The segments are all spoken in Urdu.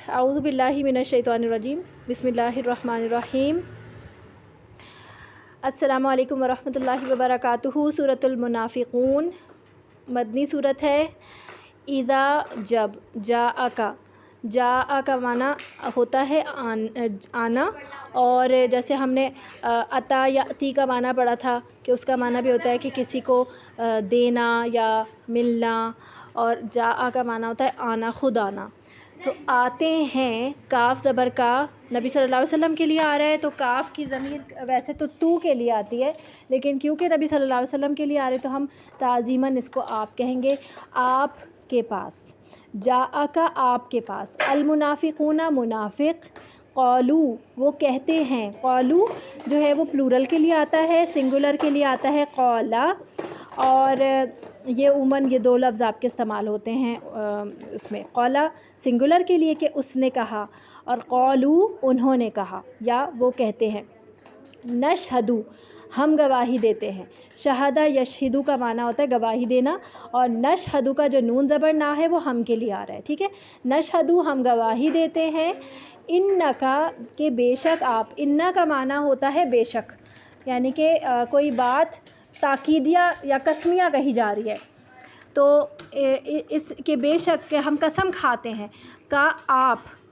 اعوذ باللہ من الشیطان الرجیم بسم اللہ الرحمن الرحیم السلام علیکم ورحمۃ اللہ وبرکاتہ۔ سورۃ المنافقون مدنی صورت ہے۔ اذا جب، جاء کا معنی ہوتا ہے آنا، اور جیسے ہم نے عطا یاتی کا معنی پڑھا تھا کہ اس کا معنی بھی ہوتا ہے کہ کسی کو دینا یا ملنا، اور جاء کا معنی ہوتا ہے آنا، خود آنا۔ تو آتے ہیں، کاف زبر کا نبی صلی اللہ علیہ وسلم کے لیے آ رہا ہے، تو کاف کی ضمیر ویسے تو کے لیے آتی ہے، لیکن کیونکہ نبی صلی اللہ علیہ وسلم کے لیے آ رہے تو ہم تعظیماً اس کو آپ کہیں گے، آپ کے پاس۔ جاء کا آپ کے پاس، المنافقون منافق، قالو وہ کہتے ہیں، قالو جو ہے وہ پلورل کے لیے آتا ہے، سنگولر کے لیے آتا ہے قولا، اور یہ عموماً یہ دو لفظ آپ کے استعمال ہوتے ہیں اس میں، قولا سنگولر کے لیے کہ اس نے کہا، اور قالو انہوں نے کہا یا وہ کہتے ہیں۔ نشہدو ہم گواہی دیتے ہیں، شہادہ یشہدو کا معنی ہوتا ہے گواہی دینا، اور نشہدو کا جو نون زبر نہ ہے وہ ہم کے لیے آ رہا ہے، ٹھیک ہے۔ نشہدو ہم گواہی دیتے ہیں، انکا کہ بے شک آپ، انا کا معنی ہوتا ہے بے شک، یعنی کہ کوئی بات تاکیدیہ یا قسمیہ کہی جا رہی ہے، تو اس کے بے شک کہ ہم قسم کھاتے ہیں، کا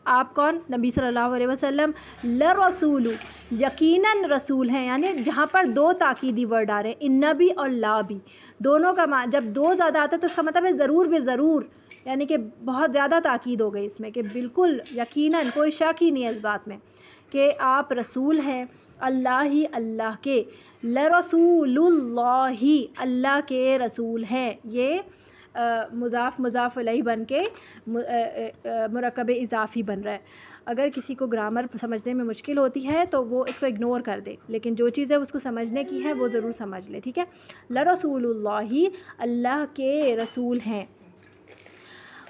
آپ کون؟ نبی صلی اللہ علیہ وسلم، لرسول یقیناً رسول ہیں، یعنی جہاں پر دو تاکیدی ورڈ آ رہے ہیں، ان بھی اور لا بھی، دونوں کا جب دو زیادہ آتا ہے تو اس کا مطلب ہے ضرور بے ضرور، یعنی کہ بہت زیادہ تاکید ہو گئی اس میں، کہ بالکل یقیناً کوئی شک ہی نہیں ہے اس بات میں کہ آپ رسول ہیں اللہ کے، لرسول اللہ اللہ کے رسول ہیں، یہ مضاف الیہ بن کے مرکب اضافی بن رہا ہے۔ اگر کسی کو گرامر سمجھنے میں مشکل ہوتی ہے تو وہ اس کو اگنور کر دے، لیکن جو چیزیں اس کو سمجھنے کی ہے وہ ضرور سمجھ لے، ٹھیک ہے۔ لرسول اللہ اللہ کے رسول ہیں،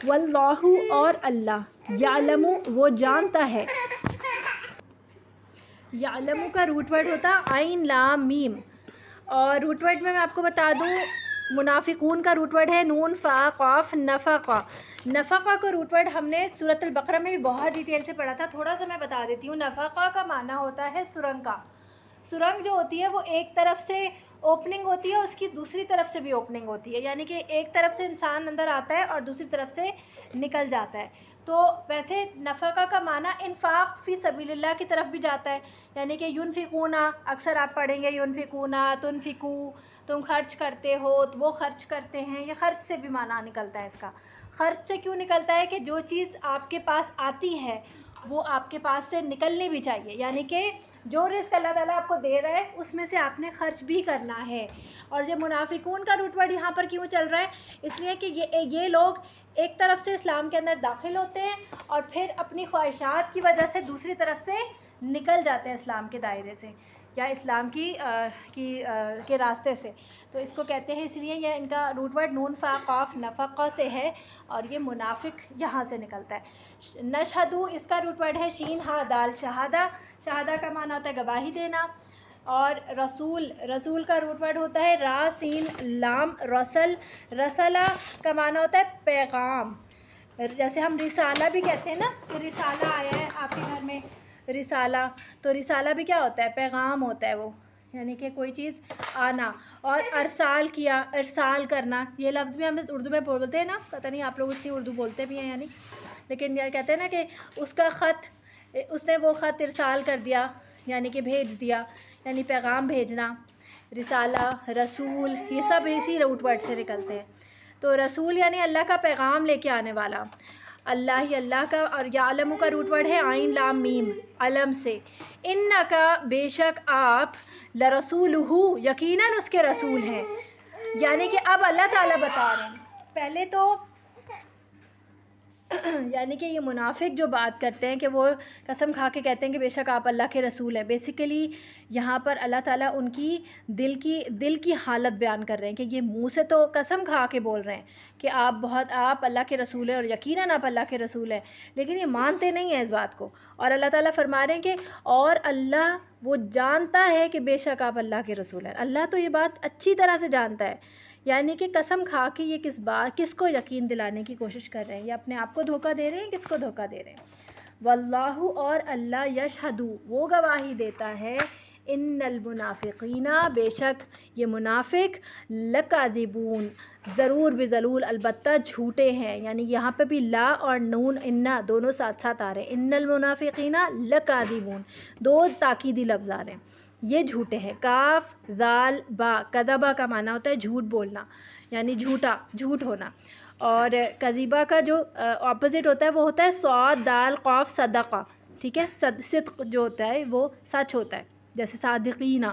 واللہ اور اللہ، یعلم وہ جانتا ہے، یعلم کا روٹ ورڈ ہوتا ہے عین لام میم، اور روٹ ورڈ میں آپ کو بتا دوں منافقون کا روٹ ورڈ ہے نون فا قاف نفقہ۔ نفقہ کا روٹ ورڈ ہم نے سورۃ البقرہ میں بھی بہت ڈیٹیل سے پڑھا تھا، تھوڑا سا میں بتا دیتی ہوں۔ نفقہ کا معنی ہوتا ہے سرنگ کا، سرنگ جو ہوتی ہے وہ ایک طرف سے اوپننگ ہوتی ہے، اس کی دوسری طرف سے بھی اوپننگ ہوتی ہے، یعنی کہ ایک طرف سے انسان اندر آتا ہے اور دوسری طرف سے نکل جاتا ہے۔ تو ویسے نفقہ کا معنی انفاق فی سبیل اللہ کی طرف بھی جاتا ہے، یعنی کہ ینفقون، اکثر آپ پڑھیں گے ینفقون، تنفقو تم خرچ کرتے ہو، تو وہ خرچ کرتے ہیں، یہ خرچ سے بھی معنی نکلتا ہے اس کا۔ خرچ سے کیوں نکلتا ہے کہ جو چیز آپ کے پاس آتی ہے وہ آپ کے پاس سے نکلنی بھی چاہیے، یعنی کہ جو رزق اللہ تعالیٰ آپ کو دے رہا ہے اس میں سے آپ نے خرچ بھی کرنا ہے۔ اور یہ منافقون کا روٹ ورڈ یہاں پر کیوں چل رہا ہے؟ اس لیے کہ یہ لوگ ایک طرف سے اسلام کے اندر داخل ہوتے ہیں اور پھر اپنی خواہشات کی وجہ سے دوسری طرف سے نکل جاتے ہیں اسلام کے دائرے سے یا اسلام کے راستے سے، تو اس کو کہتے ہیں، اس لیے یہ ان کا روٹ ورڈ نون فا قاف نفقہ سے ہے، اور یہ منافق یہاں سے نکلتا ہے۔ نشہدو اس کا روٹ ورڈ ہے شین ہا دال شہادہ، شہادہ کا معنی ہوتا ہے گواہی دینا، اور رسول کا روٹ ورڈ ہوتا ہے را سین لام رسل، رسلہ کا معنی ہوتا ہے پیغام، جیسے ہم رسالہ بھی کہتے ہیں نا کہ رسالہ آیا ہے آپ کے گھر میں، رسالہ، تو رسالہ بھی کیا ہوتا ہے؟ پیغام ہوتا ہے وہ، یعنی کہ کوئی چیز آنا۔ اور ارسال کیا، ارسال کرنا، یہ لفظ بھی ہم اردو میں بولتے ہیں نا، پتہ نہیں آپ لوگ اتنی اردو بولتے بھی ہیں یعنی، لیکن یہ کہتے ہیں نا کہ اس نے وہ خط ارسال کر دیا، یعنی کہ بھیج دیا، یعنی پیغام بھیجنا۔ رسالہ، رسول، یہ سب اسی روٹ ورڈ سے نکلتے ہیں۔ تو رسول یعنی اللہ کا پیغام لے کے آنے والا، اللہ کا، اور یعلم کا روٹ ورڈ ہے عین لام میم، علم سے۔ انکا بے شک آپ، لرسولہ یقیناً اس کے رسول ہیں، یعنی کہ اب اللہ تعالیٰ بتا رہے ہیں، پہلے تو یعنی کہ یہ منافق جو بات کرتے ہیں کہ وہ قسم کھا کے کہتے ہیں کہ بے شک آپ اللہ کے رسول ہیں، بیسیکلی یہاں پر اللہ تعالیٰ ان کی دل کی حالت بیان کر رہے ہیں کہ یہ منہ سے تو قسم کھا کے بول رہے ہیں کہ آپ اللہ کے رسول ہیں اور یقیناً آپ اللہ کے رسول ہیں، لیکن یہ مانتے نہیں ہیں اس بات کو، اور اللہ تعالیٰ فرما رہے ہیں کہ اور اللہ وہ جانتا ہے کہ بے شک آپ اللہ کے رسول ہیں۔ اللہ تو یہ بات اچھی طرح سے جانتا ہے، یعنی کہ قسم کھا کے یہ کس کو یقین دلانے کی کوشش کر رہے ہیں؟ یہ اپنے آپ کو دھوکہ دے رہے ہیں، کس کو دھوکہ دے رہے ہیں؟ واللہ اور اللہ یشہد وہ گواہی دیتا ہے، ان المنافقین بے شک یہ منافق لکاذبون ضرور بضرور البتہ جھوٹے ہیں، یعنی یہاں پہ بھی لا اور نون انا دونوں ساتھ ساتھ آ رہے ہیں، ان المنافقین لکاذبون دو تاکیدی لفظ آ رہے ہیں، یہ جھوٹے ہیں۔ کاف ذال با، کذبہ کا معنی ہوتا ہے جھوٹ بولنا، یعنی جھوٹ ہونا، اور کذبہ کا جو اپوزٹ ہوتا ہے وہ ہوتا ہے صاد دال قاف صدقہ، ٹھیک ہے، صدق جو ہوتا ہے وہ سچ ہوتا ہے، جیسے صادقینہ۔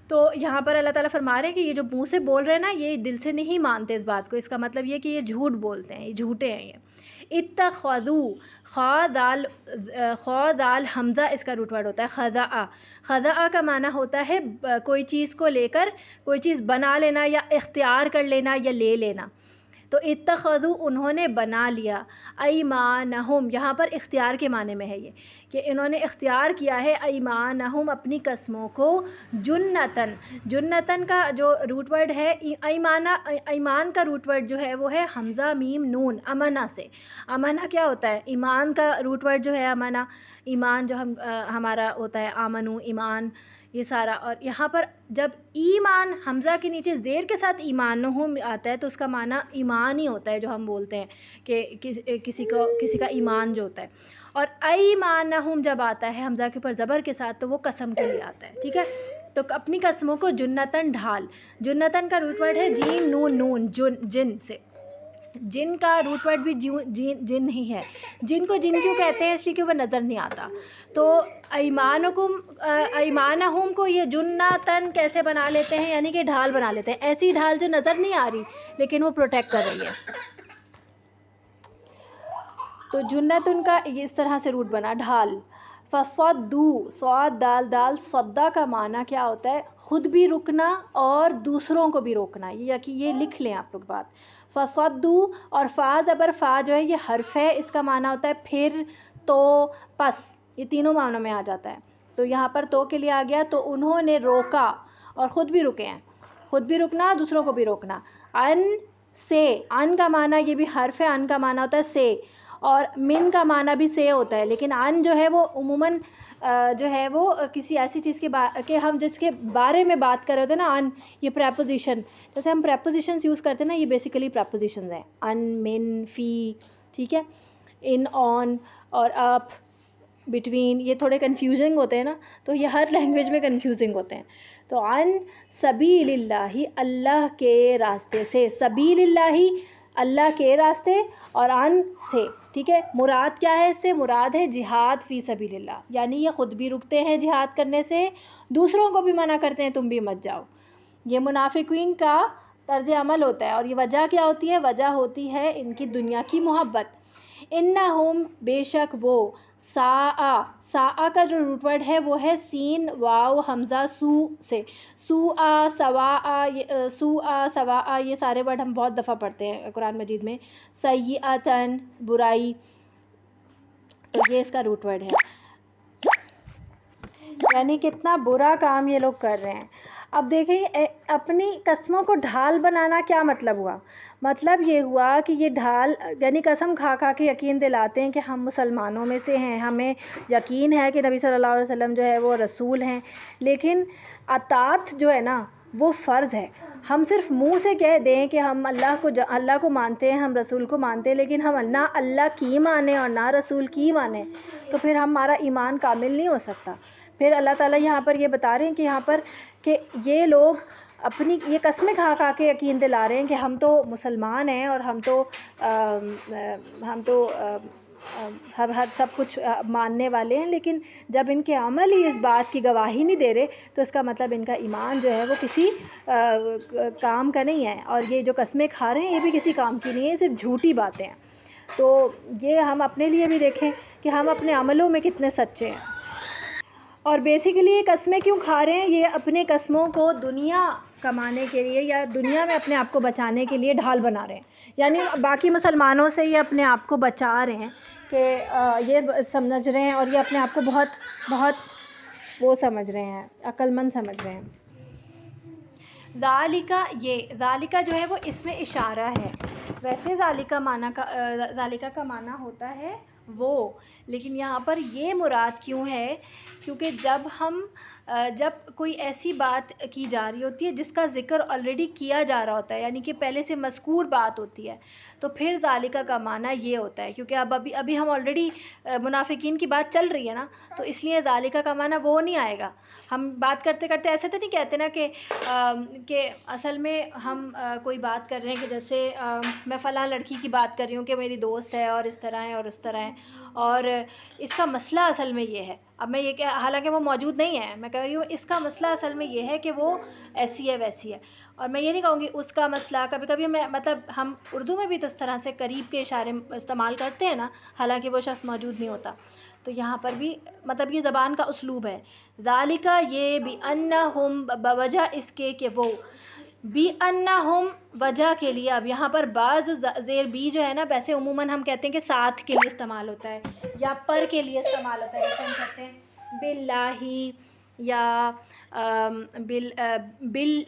تو یہاں پر اللہ تعالیٰ فرما رہے ہیں کہ یہ جو منہ سے بول رہے ہیں نا، یہ دل سے نہیں مانتے اس بات کو، اس کا مطلب یہ کہ یہ جھوٹ بولتے ہیں، یہ جھوٹے ہیں۔ یہ اتخذوا، خا دال حمزہ اس کا روٹ ورڈ ہوتا ہے خضع، خضع کا معنی ہوتا ہے کوئی چیز کو لے کر کوئی چیز بنا لینا یا اختیار کر لینا یا لے لینا، تو اتخذوا انہوں نے بنا لیا، ایمانہم یہاں پر اختیار کے معنی میں ہے یہ کہ انہوں نے اختیار کیا ہے، ایمانہم اپنی قسموں کو، جنتن، جنتن کا جو روٹ ورڈ ہے ایمان کا روٹ ورڈ جو ہے وہ ہے حمزہ میم نون، امنا سے۔ امنا کیا ہوتا ہے؟ ایمان کا روٹ ورڈ جو ہے امنا، ایمان جو ہمارا ہوتا ہے آمنو ایمان، یہ سارا، اور یہاں پر جب ایمان حمزہ کے نیچے زیر کے ساتھ ایمانہم آتا ہے تو اس کا معنی ایمان ہی ہوتا ہے، جو ہم بولتے ہیں کہ کسی کا ایمان جو ہوتا ہے، اور ایمانہم جب آتا ہے حمزہ کے اوپر زبر کے ساتھ تو وہ قسم کے لیے آتا ہے، ٹھیک ہے۔ تو اپنی قسموں کو جنتن ڈھال، جنتن کا روٹ ورڈ ہے جین نون نون، جن سے، جن کا روٹ ورڈ بھی جن ہی ہے۔ جن کو جن کیوں کہتے ہیں؟ اس لیے کہ وہ نظر نہیں آتا، تو ایمانہم کو یہ جنتن کیسے بنا لیتے ہیں؟ یعنی کہ ڈھال بنا لیتے ہیں، ایسی ڈھال جو نظر نہیں آ رہی لیکن وہ پروٹیکٹ کر رہی ہے، تو جنتن کا اس طرح سے روٹ بنا ڈھال۔ فصدوا، صاد دال دال، صدا کا معنی کیا ہوتا ہے؟ خود بھی رکنا اور دوسروں کو بھی روکنا، یہ لکھ لیں آپ لوگ بات۔ فصدوا، اور فا زبر فا جو ہے یہ حرف ہے، اس کا معنی ہوتا ہے پھر، تو، پس، یہ تینوں معنوں میں آ جاتا ہے، تو یہاں پر تو کے لیے آ گیا، تو انہوں نے روکا اور خود بھی رکے ہیں، خود بھی رکنا دوسروں کو بھی روکنا۔ ان سے، ان کا معنی یہ بھی حرف ہے، ان کا معنی ہوتا ہے سے، اور من کا معنی بھی سے ہوتا ہے، لیکن ان جو ہے وہ عموماً جو ہے وہ کسی ایسی چیز کے ہم جس کے بارے میں بات کر رہے ہوتے ہیں نا، ان، یہ پریپوزیشن، جیسے ہم پریپوزیشنز یوز کرتے ہیں نا، یہ بیسیکلی پریپوزیشنز ہیں، ان، من، فی، ٹھیک ہے، ان، آن اور اپ، بٹوین، یہ تھوڑے کنفیوزنگ ہوتے ہیں نا، تو یہ ہر لینگویج میں کنفیوزنگ ہوتے ہیں، تو ان سبیل اللہ، اللہ کے راستے سے، سبیل اللہ اللہ کے راستے، اور ان سے، ٹھیک ہے۔ مراد کیا ہے اس سے؟ مراد ہے جہاد فی سبیل اللہ، یعنی یہ خود بھی رکتے ہیں جہاد کرنے سے، دوسروں کو بھی منع کرتے ہیں تم بھی مت جاؤ، یہ منافقین کا طرز عمل ہوتا ہے، اور یہ وجہ کیا ہوتی ہے؟ وجہ ہوتی ہے ان کی دنیا کی محبت۔ انہم بے شک وہ، ساء کا جو روٹ ورڈ ہے وہ ہے سین واو حمزہ سو سے، سوء سواء، یہ سارے ورڈ ہم بہت دفعہ پڑھتے ہیں قرآن مجید میں، سیئۃً برائی، تو یہ اس کا روٹ ورڈ ہے، یعنی کتنا برا کام یہ لوگ کر رہے ہیں۔ اب دیکھیں اپنی قسموں کو ڈھال بنانا کیا مطلب ہوا؟ مطلب یہ ہوا کہ یہ ڈھال، یعنی قسم کھا کھا کے یقین دلاتے ہیں کہ ہم مسلمانوں میں سے ہیں، ہمیں یقین ہے کہ نبی صلی اللہ علیہ وسلم جو ہے وہ رسول ہیں، لیکن اطاعت جو ہے نا وہ فرض ہے۔ ہم صرف منہ سے کہہ دیں کہ ہم اللہ کو مانتے ہیں، ہم رسول کو مانتے ہیں، لیکن ہم نہ اللہ کی مانیں اور نہ رسول کی مانیں، تو پھر ہمارا ایمان کامل نہیں ہو سکتا۔ پھر اللہ تعالیٰ یہاں پر یہ بتا رہے ہیں کہ یہاں پر کہ یہ لوگ اپنی یہ قسمیں کھا کھا کے یقین دلا رہے ہیں کہ ہم تو مسلمان ہیں اور ہم تو ہر سب کچھ ماننے والے ہیں، لیکن جب ان کے عمل ہی اس بات کی گواہی نہیں دے رہے تو اس کا مطلب ان کا ایمان جو ہے وہ کسی کام کا نہیں ہے، اور یہ جو قسمیں کھا رہے ہیں یہ بھی کسی کام کی نہیں ہے، صرف جھوٹی باتیں ہیں۔ تو یہ ہم اپنے لیے بھی دیکھیں کہ ہم اپنے عملوں میں کتنے سچے ہیں، اور بیسیکلی یہ قسمیں کیوں کھا رہے ہیں؟ یہ اپنے قسموں کو دنیا کمانے کے لیے یا دنیا میں اپنے آپ کو بچانے کے لیے ڈھال بنا رہے ہیں، یعنی باقی مسلمانوں سے یہ اپنے آپ کو بچا رہے ہیں کہ یہ سمجھ رہے ہیں، اور یہ اپنے آپ کو بہت وہ سمجھ رہے ہیں، عقل مند سمجھ رہے ہیں۔ ذالکا، یہ ذالکا جو ہے وہ اس میں اشارہ ہے. ویسے ذالکا کا معنی ہوتا ہے وہ، لیکن یہاں پر یہ مراد کیوں ہے؟ کیونکہ جب کوئی ایسی بات کی جا رہی ہوتی ہے جس کا ذکر آلریڈی کیا جا رہا ہوتا ہے، یعنی کہ پہلے سے مذکور بات ہوتی ہے، تو پھر ذالکا کا معنی یہ ہوتا ہے. کیونکہ ابھی ہم آلریڈی منافقین کی بات چل رہی ہے نا، تو اس لیے ذالکا کا معنی وہ نہیں آئے گا. ہم بات کرتے کرتے ایسے تو نہیں کہتے نا کہ اصل میں ہم کوئی بات کر رہے ہیں کہ جیسے میں فلاں لڑکی کی بات کر رہی ہوں کہ میری دوست ہے اور اس طرح ہے اور اس طرح ہے، اور اس کا مسئلہ اصل میں یہ ہے. اب میں یہ حالانکہ وہ موجود نہیں ہے، میں کہہ رہی ہوں اس کا مسئلہ اصل میں یہ ہے کہ وہ ایسی ہے ویسی ہے. اور میں یہ نہیں کہوں گی اس کا مسئلہ. کبھی کبھی مطلب ہم اردو میں بھی تو اس طرح سے قریب کے اشارے استعمال کرتے ہیں نا، حالانکہ وہ شخص موجود نہیں ہوتا. تو یہاں پر بھی مطلب یہ زبان کا اسلوب ہے. ذالکا یہ بِأَنَّهُمْ، بوجہ اس کے کہ وہ، بِأَنَّهُمْ وجہ کے لیے. اب یہاں پر بعض زیر بی جو ہے نا، ویسے عموماً ہم کہتے ہیں کہ ساتھ کے لیے استعمال ہوتا ہے یا پر کے لیے استعمال ہوتا ہے. جیسے ہم کہتے ہیں باللہ یا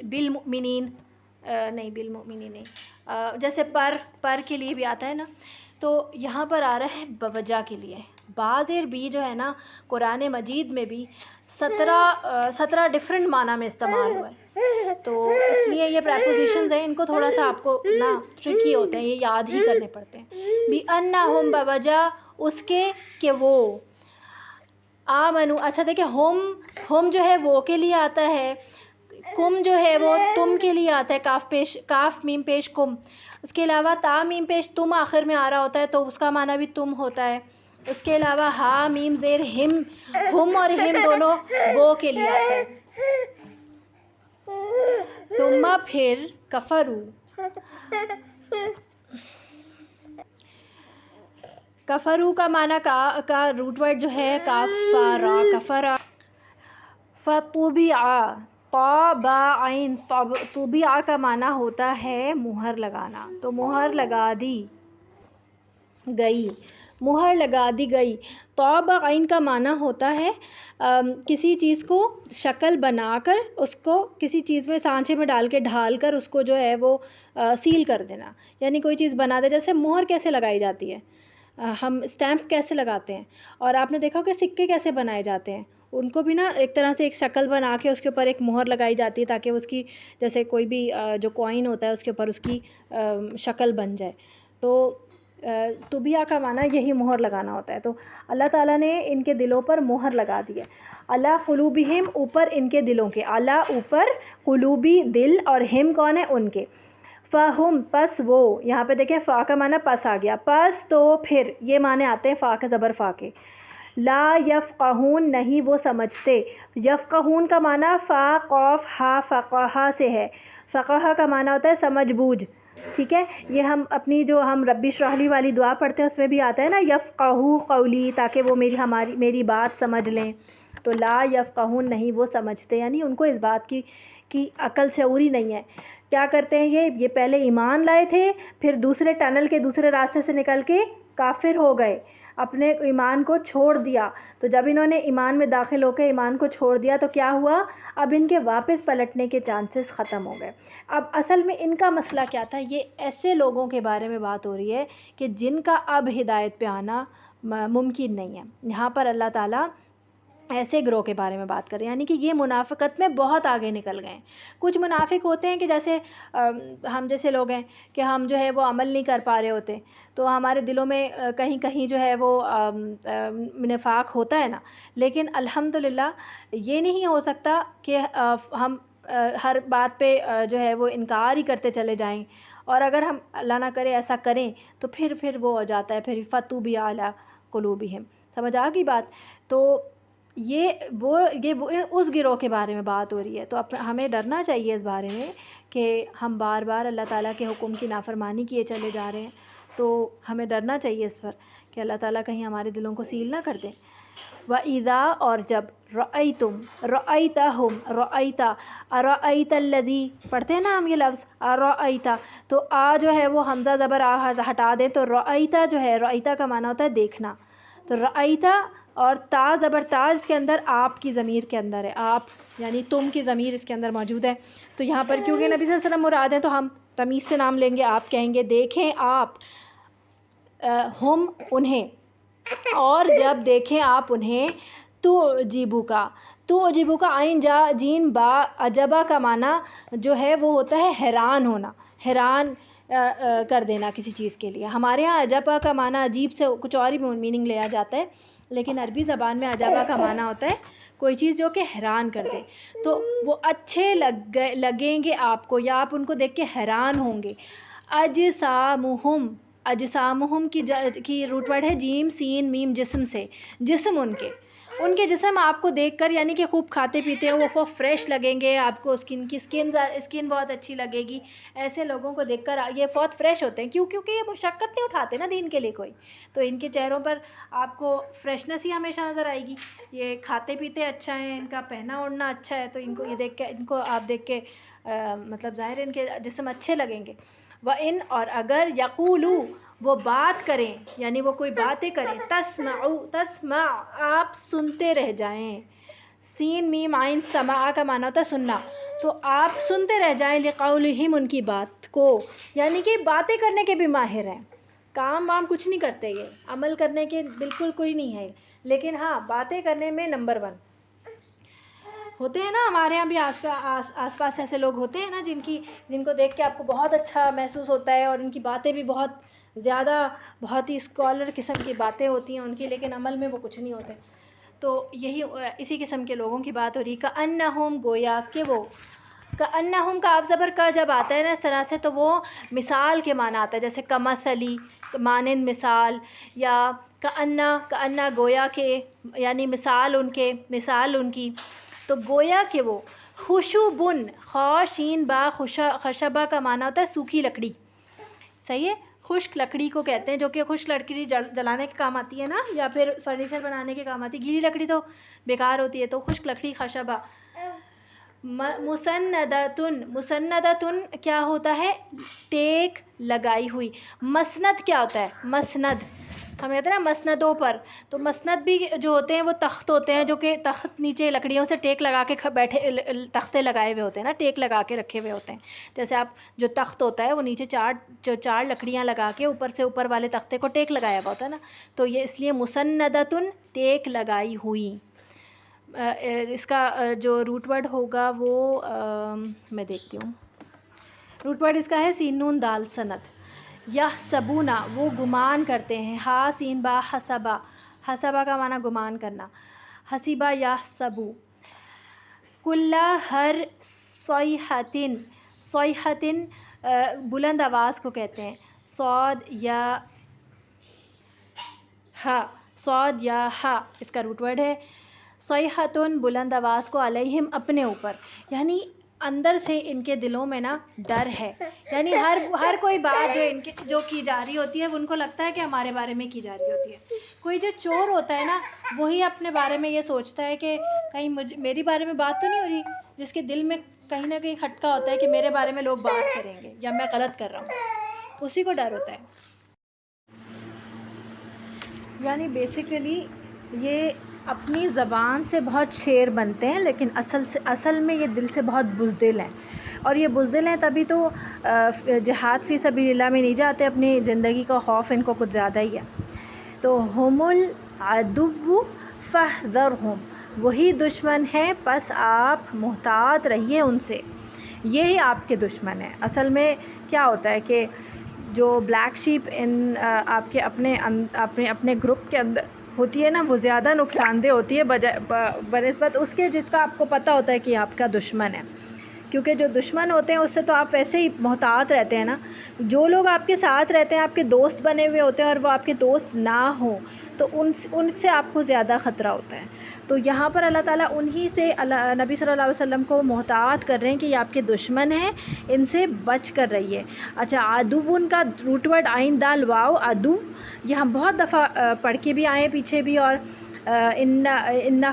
بالمؤمنین، نہیں بالمؤمنین نہیں، جیسے پر کے لیے بھی آتا ہے نا. تو یہاں پر آ رہا ہے بوجہ کے لیے. بعض بی جو ہے نا قرآن مجید میں بھی 17 ڈفرینٹ معنی میں استعمال ہوا ہے. تو اس لیے یہ پریپوزیشنز ہیں، ان کو تھوڑا سا آپ کو نا ٹرکی ہوتے ہیں، یہ یاد ہی کرنے پڑتے ہیں. بِأَنَّهُمْ بوجہ اس کے کہ وہ، آمنو. اچھا دیکھیں، ہم جو ہے وہ کے لیے آتا ہے، کم جو ہے وہ تم کے لیے آتا ہے، کاف میم پیش کم. اس کے علاوہ تا میم پیش تم آخر میں آ رہا ہوتا ہے، تو اس کا معنی بھی تم ہوتا ہے. اس کے علاوہ ہا میم زیر ہم اور ہم دونوں وہ کے لیے آتا ہے. ثم پھر کفرو، کفرو کا معنی کا روٹ ورڈ جو ہے کفارا، کفرا. فطبع، طا با عین، طبع کا معنی ہوتا ہے مہر لگانا. تو مہر لگا دی گئی، مہر لگا دی گئی. طا با عین کا معنی ہوتا ہے کسی چیز کو شکل بنا کر، اس کو کسی چیز میں سانچے میں ڈھال کر اس کو جو ہے وہ سیل کر دینا. یعنی کوئی چیز بنا دے. جیسے مہر کیسے لگائی جاتی ہے، ہم اسٹیمپ کیسے لگاتے ہیں، اور آپ نے دیکھا کہ سکے کیسے بنائے جاتے ہیں، ان کو بھی نا ایک طرح سے ایک شکل بنا کے اس کے اوپر ایک مہر لگائی جاتی ہے تاکہ اس کی جیسے کوئی بھی جو کوائن ہوتا ہے اس کے اوپر اس کی شکل بن جائے. تو طبیعہ کا معنی یہی مہر لگانا ہوتا ہے. تو اللہ تعالیٰ نے ان کے دلوں پر مہر لگا دی ہے. علی قلوبہم، اوپر ان کے دلوں کے، علی اوپر، قلوبی دل، اور ہم کون ہے ان کے. فہم پس وہ، یہاں پہ دیکھیں فا کا معنی پس آ گیا، پس تو پھر یہ معنی آتے ہیں فا کے زبر فا کے. لا یفقہون نہیں وہ سمجھتے. یفقہون کا معنی فا قاف ہا فقہ سے ہے. فقہ کا معنی ہوتا ہے سمجھ بوجھ. ٹھیک ہے، یہ ہم اپنی جو ہم ربی اشرح لی والی دعا پڑھتے ہیں اس میں بھی آتا ہے نا یفقہوا قولی، تاکہ وہ میری بات سمجھ لیں. تو لا یفقہون نہیں وہ سمجھتے، یعنی ان کو اس بات کی عقل شعوری نہیں ہے. کیا کرتے ہیں یہ پہلے ایمان لائے تھے، پھر دوسرے ٹنل کے دوسرے راستے سے نکل کے کافر ہو گئے، اپنے ایمان کو چھوڑ دیا. تو جب انہوں نے ایمان میں داخل ہو کے ایمان کو چھوڑ دیا تو کیا ہوا، اب ان کے واپس پلٹنے کے چانسز ختم ہو گئے. اب اصل میں ان کا مسئلہ کیا تھا، یہ ایسے لوگوں کے بارے میں بات ہو رہی ہے کہ جن کا اب ہدایت پہ آنا ممکن نہیں ہے. یہاں پر اللہ تعالیٰ ایسے گروہ کے بارے میں بات کریں، یعنی کہ یہ منافقت میں بہت آگے نکل گئے ہیں. کچھ منافق ہوتے ہیں کہ جیسے ہم جیسے لوگ ہیں کہ ہم جو ہے وہ عمل نہیں کر پا رہے ہوتے، تو ہمارے دلوں میں کہیں کہیں جو ہے وہ نفاق ہوتا ہے نا. لیکن الحمدللہ یہ نہیں ہو سکتا کہ ہم ہر بات پہ جو ہے وہ انکار ہی کرتے چلے جائیں، اور اگر ہم اللہ نہ کرے ایسا کریں تو پھر وہ ہو جاتا ہے، پھر فطبع علی قلوبہم. سمجھ آ گئی بات؟ تو یہ اس گروہ کے بارے میں بات ہو رہی ہے. تو ہمیں ڈرنا چاہیے اس بارے میں کہ ہم بار بار اللہ تعالیٰ کے حکم کی نافرمانی کیے چلے جا رہے ہیں. تو ہمیں ڈرنا چاہیے اس پر کہ اللہ تعالیٰ کہیں ہمارے دلوں کو سیل نہ کر دیں. وَإِذَا، اور جب، رَأَيْتُمْ، رَأَيْتَهُمْ، رَأَيْتَ الَّذِي پڑھتے ہیں نا ہم یہ لفظ رَأَيْتَ، تو جو ہے وہ حمزہ زبر ہٹا دیں تو رَأَيْتَ جو ہے، رَأَيْتَ کا معنی ہوتا ہے دیکھنا. تو رَأَيْتَ اور تا زبر تا اس کے اندر آپ کی ضمیر کے اندر ہے، آپ یعنی تم کی ضمیر اس کے اندر موجود ہے. تو یہاں پر کیونکہ نبی صلی اللہ علیہ وسلم مراد ہیں تو ہم تمیز سے نام لیں گے. آپ کہیں گے دیکھیں آپ ہم انہیں، اور جب دیکھیں آپ انہیں تو عجیبو کا عین جا جین با عجبہ کا معنی جو ہے وہ ہوتا ہے حیران ہونا، حیران کر دینا کسی چیز کے لیے. ہمارے ہاں عجبہ کا معنی عجیب سے کچھ اور ہی میننگ لیا جاتا ہے، لیکن عربی زبان میں عجبہ کا معنی ہوتا ہے کوئی چیز جو کہ حیران کر دے. تو وہ اچھے لگیں گے آپ کو، یا آپ ان کو دیکھ کے حیران ہوں گے. اجسامہم کی روٹ ورڈ ہے جیم سین میم، جسم سے، جسم ان کے جسم آپ کو دیکھ کر یعنی کہ خوب کھاتے پیتے ہیں، وہ فریش لگیں گے آپ کو، اسکن بہت اچھی لگے گی. ایسے لوگوں کو دیکھ کر یہ بہت فریش ہوتے ہیں. کیونکہ یہ مشقت نہیں اٹھاتے نا دین کے لیے کوئی، تو ان کے چہروں پر آپ کو فریشنس ہی ہمیشہ نظر آئے گی. یہ کھاتے پیتے اچھا ہیں، ان کا پہنا اوڑھنا اچھا ہے، تو ان کو یہ دیکھ کے، ان کو آپ دیکھ کے مطلب ظاہر ہے ان کے جسم اچھے لگیں گے. وَإِنْ اور اگر یقولو وہ بات کریں یعنی وہ کوئی باتیں کریں، تسمع آپ سنتے رہ جائیں. سین میم عین سماع کا معنی ہوتا ہے سننا، تو آپ سنتے رہ جائیں لقولہم ان کی بات کو، یعنی کہ باتیں کرنے کے بھی ماہر ہیں. کام وام کچھ نہیں کرتے، یہ عمل کرنے کے بالکل کوئی نہیں ہے، لیکن ہاں باتیں کرنے میں نمبر 1 ہوتے ہیں نا. ہمارے یہاں بھی آس پاس ایسے لوگ ہوتے ہیں نا جن کو دیکھ کے آپ کو بہت اچھا محسوس ہوتا ہے، اور ان کی باتیں بھی بہت زیادہ بہت ہی اسکالر قسم کی باتیں ہوتی ہیں ان کی، لیکن عمل میں وہ کچھ نہیں ہوتے. تو یہی اسی قسم کے لوگوں کی بات ہو رہی. کأنہم گویا کہ وہ، کأنہم کا آپ زبر کا جب آتا ہے نا اس طرح سے تو وہ مثال کے معنی آتا ہے، جیسے کمثلی مانند مثال، یا کأنہ گویا کہ یعنی مثال ان کی. تو گویا کہ وہ خشبن خوشین با خشبہ کا معنی ہوتا ہے سوکھی لکڑی. صحیح ہے، خشک لکڑی کو کہتے ہیں، جو کہ خشک لکڑی جلانے کے کام آتی ہے نا، یا پھر فرنیچر بنانے کے کام آتی ہے. گیلی لکڑی تو بیکار ہوتی ہے، تو خشک لکڑی خشبہ. مسندتن کیا ہوتا ہے؟ ٹیک لگائی ہوئی. مسند کیا ہوتا ہے؟ مسند ہم کہتے ہیں نا مسندوں پر، تو مسند بھی جو ہوتے ہیں وہ تخت ہوتے ہیں، جو کہ تخت نیچے لکڑیوں سے ٹیک لگا کے بیٹھے، تختے لگائے ہوئے ہوتے ہیں نا، ٹیک لگا کے رکھے ہوئے ہوتے ہیں. جیسے آپ جو تخت ہوتا ہے وہ نیچے چار لکڑیاں لگا کے اوپر سے اوپر والے تختے کو ٹیک لگایا ہوا ہوتا ہے نا، تو یہ اس لیے مسندتن ٹیک لگائی ہوئی. اس کا جو روٹ ورڈ ہوگا وہ میں دیکھتی ہوں. روٹ ورڈ اس کا ہے سین نون دال سند. یحسبون وہ گمان کرتے ہیں، ہا سین با حسبہ، حسبہ کا معنی گمان کرنا. حسیبہ یحسبو. کل ہر صیحتن، صیحتن بلند آواز کو کہتے ہیں. صاد یا ہا اس کا روٹ ورڈ ہے. صیحتن بلند آواز کو، علیہم اپنے اوپر، یعنی اندر سے ان کے دلوں میں نا ڈر ہے. یعنی ہر کوئی بات جو کی جا رہی ہوتی ہے وہ ان کو لگتا ہے کہ ہمارے بارے میں کی جا رہی ہوتی ہے. کوئی جو چور ہوتا ہے نا وہی اپنے بارے میں یہ سوچتا ہے کہ کہیں میری بارے میں بات تو نہیں ہو رہی، جس کے دل میں کہیں نہ کہیں کھٹکا ہوتا ہے کہ میرے بارے میں لوگ بات کریں گے یا میں غلط کر رہا ہوں، اسی کو ڈر ہوتا ہے. یعنی بیسیکلی یہ اپنی زبان سے بہت شیر بنتے ہیں، لیکن اصل میں یہ دل سے بہت بزدل ہیں. اور یہ بزدل ہیں تبھی تو جہاد فی سبیل اللہ میں نہیں جاتے، اپنی زندگی کا خوف ان کو کچھ زیادہ ہی ہے. تو ہم العدو فاحذرہم، وہی دشمن ہیں پس آپ محتاط رہیے ان سے، یہی آپ کے دشمن ہیں. اصل میں کیا ہوتا ہے کہ جو بلیک شیپ آپ کے اپنے گروپ کے اندر ہوتی ہے نا وہ زیادہ نقصان دہ ہوتی ہے بنسبت اس کے جس کا آپ کو پتہ ہوتا ہے کہ آپ کا دشمن ہے. کیونکہ جو دشمن ہوتے ہیں اس سے تو آپ ویسے ہی محتاط رہتے ہیں نا. جو لوگ آپ کے ساتھ رہتے ہیں، آپ کے دوست بنے ہوئے ہوتے ہیں، اور وہ آپ کے دوست نہ ہوں تو ان سے آپ کو زیادہ خطرہ ہوتا ہے. تو یہاں پر اللہ تعالیٰ انہی سے نبی صلی اللہ علیہ وسلم کو محتاط کر رہے ہیں کہ یہ آپ کے دشمن ہیں، ان سے بچ کر رہیے. اچھا، عدو ان کا روٹ ورڈ عین دال واو عدو، یہ ہم بہت دفعہ پڑھ کے بھی آئے ہیں پیچھے بھی. اور انہ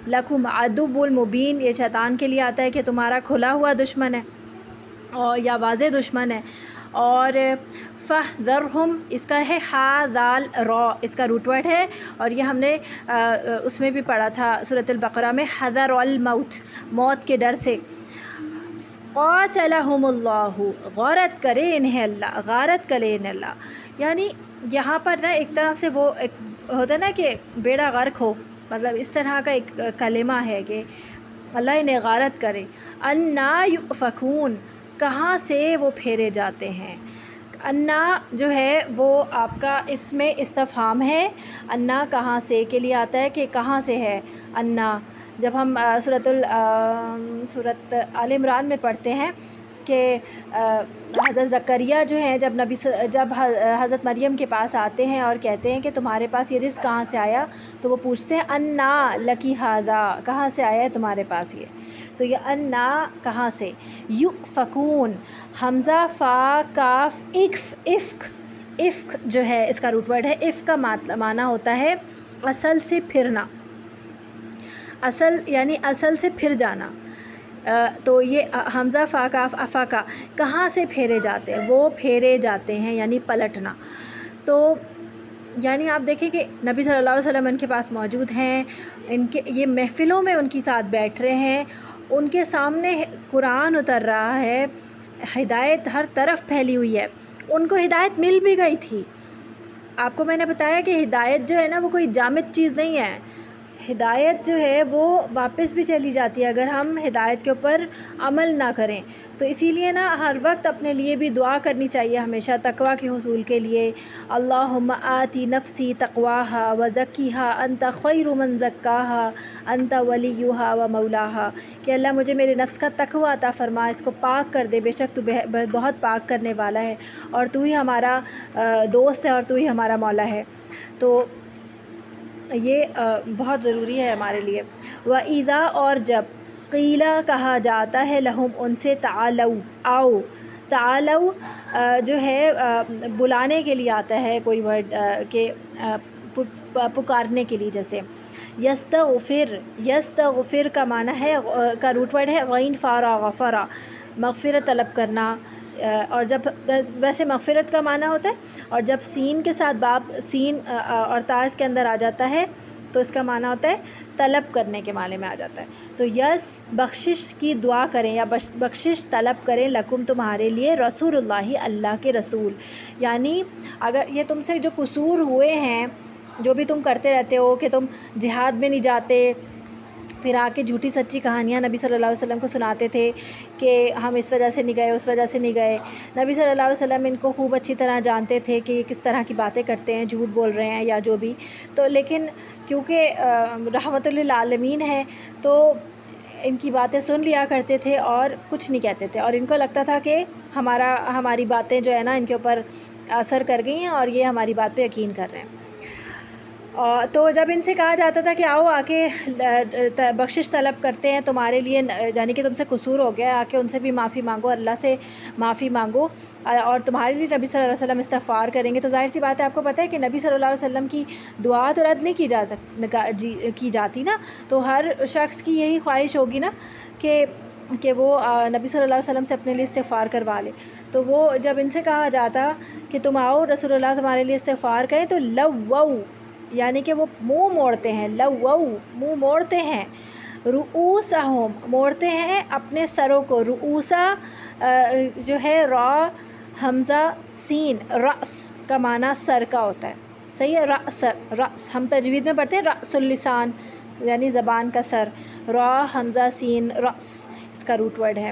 لکم عدو المبین، یہ شیطان کے لیے آتا ہے کہ تمہارا کھلا ہوا دشمن ہے اور یا واضح دشمن ہے. اور فَاحْذَرْهُمْ اس کا ہے ہا ذال را، اس کا روٹ ورڈ ہے، اور یہ ہم نے اس میں بھی پڑھا تھا سورۃ البقرہ میں، حذر الموت، موت کے ڈر سے۔ قاتلہم اللہ، غارت کرے انہیں اللہ، غارت کرے انہیں اللہ، یعنی یہاں پر نا ایک طرف سے وہ ایک ہوتا ہے نا کہ بیڑا غرق ہو، مطلب اس طرح کا ایک کلمہ ہے کہ اللہ انہیں غارت کرے۔ انا یؤفکون، کہاں سے وہ پھیرے جاتے ہیں۔ انا جو ہے وہ آپ کا اس میں استفہام ہے، انا کہاں سے کے لیے آتا ہے کہ کہاں سے ہے انا۔ جب ہم سورۃ آل عمران میں پڑھتے ہیں کہ حضرت زکریا جو ہیں جب حضرت مریم کے پاس آتے ہیں اور کہتے ہیں کہ تمہارے پاس یہ رزق کہاں سے آیا، تو وہ پوچھتے ہیں انا لکی ھذا، کہاں سے آیا ہے تمہارے پاس یہ، تو یہ انا کہاں سے۔ یؤفکون، حمزہ فا کاف اکف، افک جو ہے اس کا روٹ ورڈ ہے، افک کا معنی ہوتا ہے اصل سے پھرنا، اصل یعنی اصل سے پھر جانا، تو یہ حمزہ فا کاف افاقہ، کہاں سے پھیرے جاتے ہیں، وہ پھیرے جاتے ہیں یعنی پلٹنا۔ تو یعنی آپ دیکھیں کہ نبی صلی اللہ علیہ وسلم ان کے پاس موجود ہیں، ان کے یہ محفلوں میں ان کے ساتھ بیٹھ رہے ہیں، ان کے سامنے قرآن اتر رہا ہے، ہدایت ہر طرف پھیلی ہوئی ہے، ان کو ہدایت مل بھی گئی تھی۔ آپ کو میں نے بتایا کہ ہدایت جو ہے نا وہ کوئی جامد چیز نہیں ہے، ہدایت جو ہے وہ واپس بھی چلی جاتی ہے اگر ہم ہدایت کے اوپر عمل نہ کریں۔ تو اسی لیے نا ہر وقت اپنے لیے بھی دعا کرنی چاہیے ہمیشہ تقویٰ کے حصول کے لیے، اللہم آتی نفسی تقواہا وزکیہا انت خیر من زکاہا انت ولیہا و مولاہا، کہ اللہ مجھے میرے نفس کا تقویٰ عطا فرما، اس کو پاک کر دے، بے شک تو بہت پاک کرنے والا ہے، اور تو ہی ہمارا دوست ہے اور تو ہی ہمارا مولا ہے۔ تو یہ بہت ضروری ہے ہمارے لیے۔ وَإِذَا، اور جب، قیلا کہا جاتا ہے، لہم ان سے، تعالو آؤ، تعالو جو ہے بلانے کے لیے آتا ہے کوئی ورڈ کہ پکارنے کے لیے، جیسے یستغفر، یستغفر کا معنی ہے، کا روٹ ورڈ ہے غین فارا غفرا، مغفرت طلب کرنا، اور جب ویسے مغفرت کا معنی ہوتا ہے، اور جب سین کے ساتھ باب سین اور تاء کے اندر آ جاتا ہے تو اس کا معنی ہوتا ہے طلب کرنے کے معنی میں آ جاتا ہے۔ تو یس، بخشش کی دعا کریں یا بخشش طلب کریں، لکم تمہارے لیے، رسول اللہ، اللہ کے رسول، یعنی اگر یہ تم سے جو قصور ہوئے ہیں، جو بھی تم کرتے رہتے ہو کہ تم جہاد میں نہیں جاتے، پھر آ کے جھوٹی سچی کہانیاں نبی صلی اللہ علیہ وسلم کو سناتے تھے کہ ہم اس وجہ سے نہیں گئے، اس وجہ سے نہیں گئے، نبی صلی اللہ علیہ وسلم ان کو خوب اچھی طرح جانتے تھے کہ یہ کس طرح کی باتیں کرتے ہیں، جھوٹ بول رہے ہیں یا جو بھی، تو لیکن کیونکہ رحمت للعالمین ہے تو ان کی باتیں سن لیا کرتے تھے اور کچھ نہیں کہتے تھے، اور ان کو لگتا تھا کہ ہماری باتیں جو ہے نا ان کے اوپر اثر کر گئی ہیں اور یہ ہماری بات پہ یقین کر رہے ہیں۔ تو جب ان سے کہا جاتا تھا کہ آؤ آ کے بخشش طلب کرتے ہیں تمہارے لیے، یعنی کہ تم سے قصور ہو گیا، آ کے ان سے بھی معافی مانگو، اللہ سے معافی مانگو، اور تمہارے لیے نبی صلی اللہ علیہ وسلم استغفار کریں گے، تو ظاہر سی بات ہے آپ کو پتہ ہے کہ نبی صلی اللہ علیہ وسلم کی دعا تو رد نہیں کی جاتی نا، تو ہر شخص کی یہی خواہش ہوگی نا کہ وہ نبی صلی اللہ علیہ وسلم سے اپنے لیے استغفار کروا لے۔ تو وہ جب ان سے کہا جاتا کہ تم آؤ رسول اللہ تمہارے لیے استغفار کریں، تو لوّو، یعنی کہ وہ منہ موڑتے ہیں، لوّو منہ موڑتے ہیں، رؤوسہم موڑتے ہیں اپنے سروں کو، رؤوسا جو ہے را حمزہ سین، رأس کا معنی سر کا ہوتا ہے، صحیح ہے، رأس، رأس ہم تجوید میں پڑھتے ہیں رأس اللسان یعنی زبان کا سر، را حمزہ سین رأس اس کا روٹ ورڈ ہے،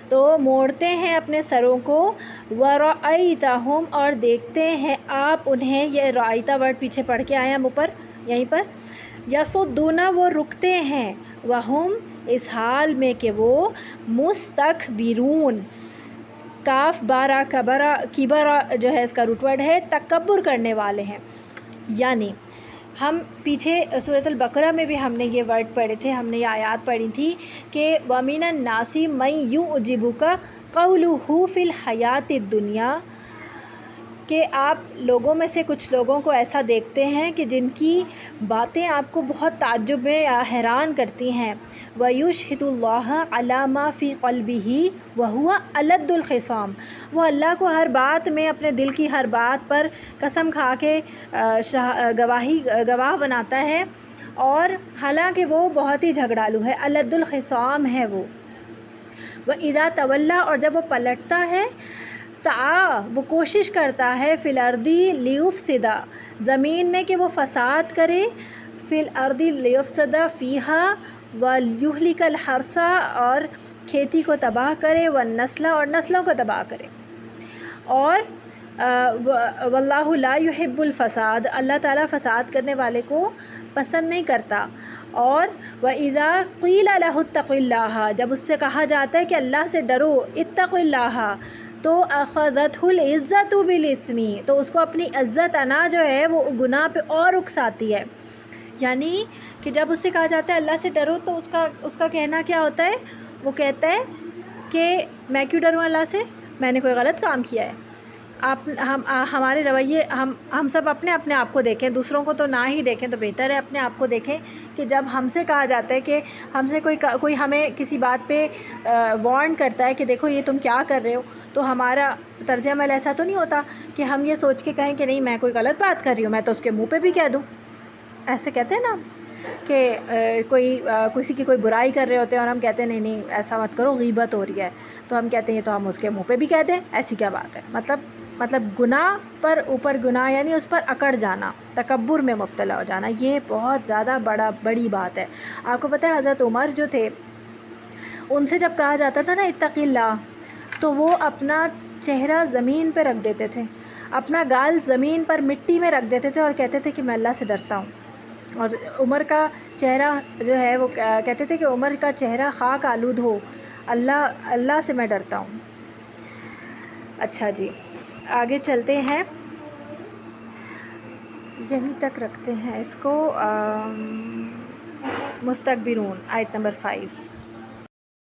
تو موڑتے ہیں اپنے سروں کو، وَرَأَيْتَهُمْ، اور دیکھتے ہیں آپ انہیں، یہ رأیتا ورڈ پیچھے پڑھ کے آئے ہم اوپر یہیں پر، یصدون وہ رکتے ہیں، وہم اس حال میں کہ وہ مستکبرون، کاف بارہ کبرا جو ہے اس کا روٹ ورڈ ہے تکبر کرنے والے ہیں، یعنی ہم پیچھے سورۃ البقرہ میں بھی ہم نے یہ ورڈ پڑھے تھے، ہم نے یہ آیات پڑھی تھی کہ وَمِنَ النَّاسِ مَن يُعْجِبُكَ قَوْلُهُ فِي الْحَيَاةِ الدُّنْيَا، کہ آپ لوگوں میں سے کچھ لوگوں کو ایسا دیکھتے ہیں کہ جن کی باتیں آپ کو بہت تعجب میں یا حیران کرتی ہیں. وَيُشْهِدُ اللَّهَ عَلَى مَا فِي قَلْبِهِ وَهُوَ أَلَدُّ الْخِصَامِ. وہ اللہ کو ہر بات میں، اپنے دل کی ہر بات پر قسم کھا کے گواہ بناتا ہے، اور حالانکہ وہ بہت ہی جھگڑالو ہے، أَلَدُّ الْخِصَامِ ہے وہ. وَإِذَا تَوَلَّى، اور جب وہ پلٹتا ہے، سعیٰ، وہ کوشش کرتا ہے، فی الارض لیفسد، زمین میں کہ وہ فساد کرے، فی الارض لیفسد فیہا ولیہلک الحرث، اور کھیتی کو تباہ کرے، والنسل، اور نسلوں کو تباہ کرے. اور واللہ لا یحب الفساد، اللہ تعالیٰ فساد کرنے والے کو پسند نہیں کرتا. اور وَإِذَا قِيلَ لَهُ اتَّقِ اللَّهَ، جب اس سے کہا جاتا ہے کہ اللہ سے ڈرو، اتقوا اللہ، تو اخذتہ العزت بالاسم، تو اس کو اپنی عزت انا جو ہے وہ گناہ پہ اور اکساتی ہے. یعنی کہ جب اس سے کہا جاتا ہے اللہ سے ڈرو، تو اس کا کہنا کیا ہوتا ہے؟ وہ کہتا ہے کہ میں کیوں ڈروں اللہ سے، میں نے کوئی غلط کام کیا ہے. ہمارے رویے، ہم سب اپنے آپ کو دیکھیں، دوسروں کو تو نہ ہی دیکھیں تو بہتر ہے. اپنے آپ کو دیکھیں کہ جب ہم سے کہا جاتا ہے کہ ہم سے کوئی ہمیں کسی بات پہ وارن کرتا ہے کہ دیکھو یہ تم کیا کر رہے ہو، تو ہمارا طرز عمل ایسا تو نہیں ہوتا کہ ہم یہ سوچ کے کہیں کہ نہیں میں کوئی غلط بات کر رہی ہوں، میں تو اس کے منہ پہ بھی کہہ دوں. ایسے کہتے ہیں نا کہ کسی کی کوئی برائی کر رہے ہوتے ہیں اور ہم کہتے ہیں نہیں نہیں ایسا مت کرو، غیبت ہو رہی ہے، تو ہم کہتے ہیں تو ہم اس کے منہ پہ بھی کہہ دیں. ایسی کیا بات ہے؟ مطلب گناہ پر اوپر گناہ، یعنی اس پر اکڑ جانا، تکبر میں مبتلا ہو جانا، یہ بہت زیادہ بڑی بات ہے. آپ کو پتہ ہے حضرت عمر جو تھے، ان سے جب کہا جاتا تھا نا اتقی اللہ، تو وہ اپنا چہرہ زمین پہ رکھ دیتے تھے، اپنا گال زمین پر مٹی میں رکھ دیتے تھے اور کہتے تھے کہ میں اللہ سے ڈرتا ہوں. اور عمر کا چہرہ جو ہے وہ کہتے تھے کہ عمر کا چہرہ خاک آلود ہو، اللہ سے میں ڈرتا ہوں. اچھا جی، آگے چلتے ہیں، یہیں تک رکھتے ہیں اس کو. مستکبرون، آیت نمبر 5.